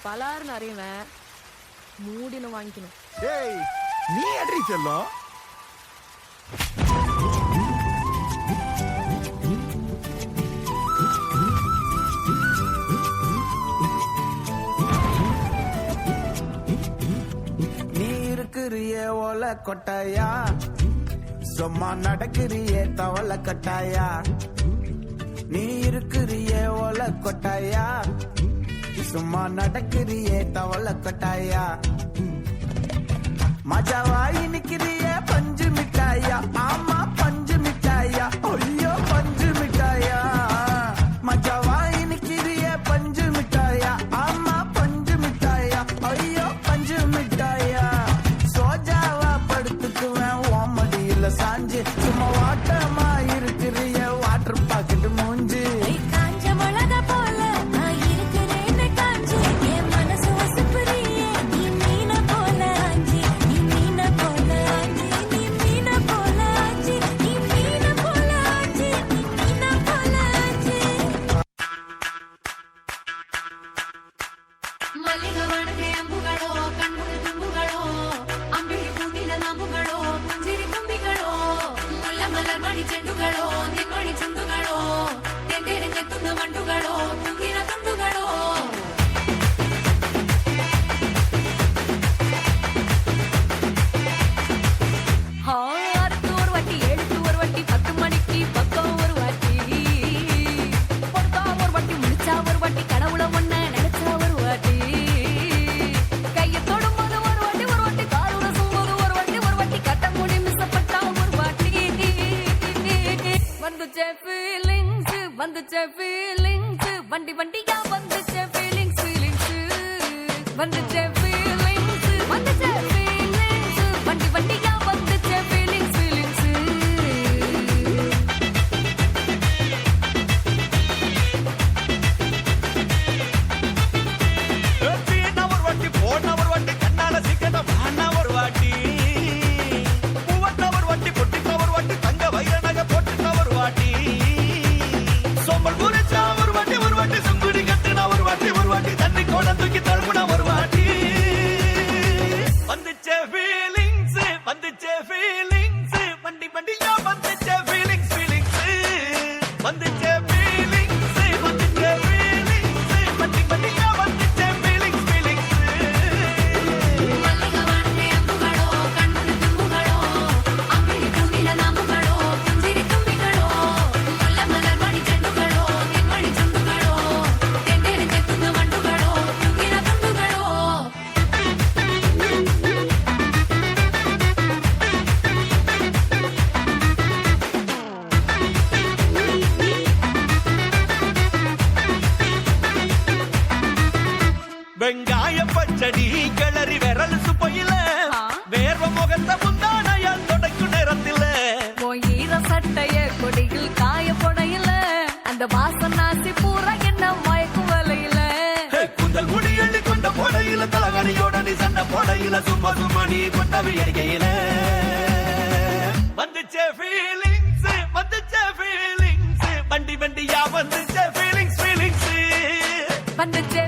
பலாருன்னு அறிவேன் மூடின வாங்கிக்கணும். ஏய் நீ அடி செல்லம். நீ இருக்கிறியே ஓல கொட்டாயா, சும்மா நடக்கிறியே தவள கட்டாயா. நீ இருக்கிறியே ஓல கொட்டாயா, சும்மா நடக்கிறியே தவள கட்டாயா. மஜாவாய் நிக்கிறியே பஞ்சு மிட்டாயா, ஆமா பஞ்சு மிட்டாயா, ஐயோ பஞ்சு மிட்டாயா. மஜாவாய் நிக்கிறியே பஞ்சு மிட்டாயா, ஆமா பஞ்சு மிட்டாயா, ஐயோ பஞ்சு மிட்டாயா. சோஜாவா படுத்துக்குவேன் ஓமடியில சாஞ்சு, சும்மா வாட்டமா இருக்கிறிய வாட்டர் பாக்கெட் மூஞ்சு. வந்துச்சே ஃபீலிங்ஸ் வண்டி வண்டியா வந்துச்சே ஃபீலிங்ஸ் ஃபீலிங்ஸ் வந்துச்சே ஃபீலிங்ஸ் வந்துச்சே ஃபீலிங்ஸ் வண்டி வண்டியா வந்துச்சே ஃபீலிங்ஸ் ஃபீலிங்ஸ். ஒரு வாட்டி போன ஒரு வாட்டி கண்ணால சிக்கன வானா ஒரு வாட்டி பூவட்ட ஒரு வாட்டி பொட்டிட்ட ஒரு வாட்டி தங்க வைர நகை போட்டுட்ட ஒரு வாட்டி சோம்பல் புரிச்சா ஒரு வாட்டி சுங்குடி கட்டுனா ஒரு வாட்டி தண்ணி கோல தூக்கி தழுப்புனா ஒரு வாட்டி. வந்துச்சே ஃபீலிங்ஸ் வண்டி வண்டியா வந்துச்சே ஃபீலிங்ஸ் ஃபீலிங்ஸ் வந்துச்சே ஃபீலிங்ஸ் வண்டி வண்டியா வந்துச்சே ஃபீலிங்ஸ் ஃபீலிங்ஸ். வெங்காய பச்சடி கிளறி விரல் சுப்பையில வேர்வ முகத்த முந்தானையால் தொடக்கும் நேரத்தில ஈர சட்டைய கொடியில் காய பொடையில அந்த வாசனாசி பூரா என்ன மயக்கு வலையில குந்தல் முடி எள்ளி கொண்ட பொடையில தலகணியோட நீ சண்ட பொடையில சும்மா சும்மா நீ கொண்டவி எரிகையில வந்துச்சே ஃபீலிங்ஸ் வண்டி வண்டியா வந்துச்சே ஃபீலிங்ஸ் ஃபீலிங்ஸ் வந்துச்சே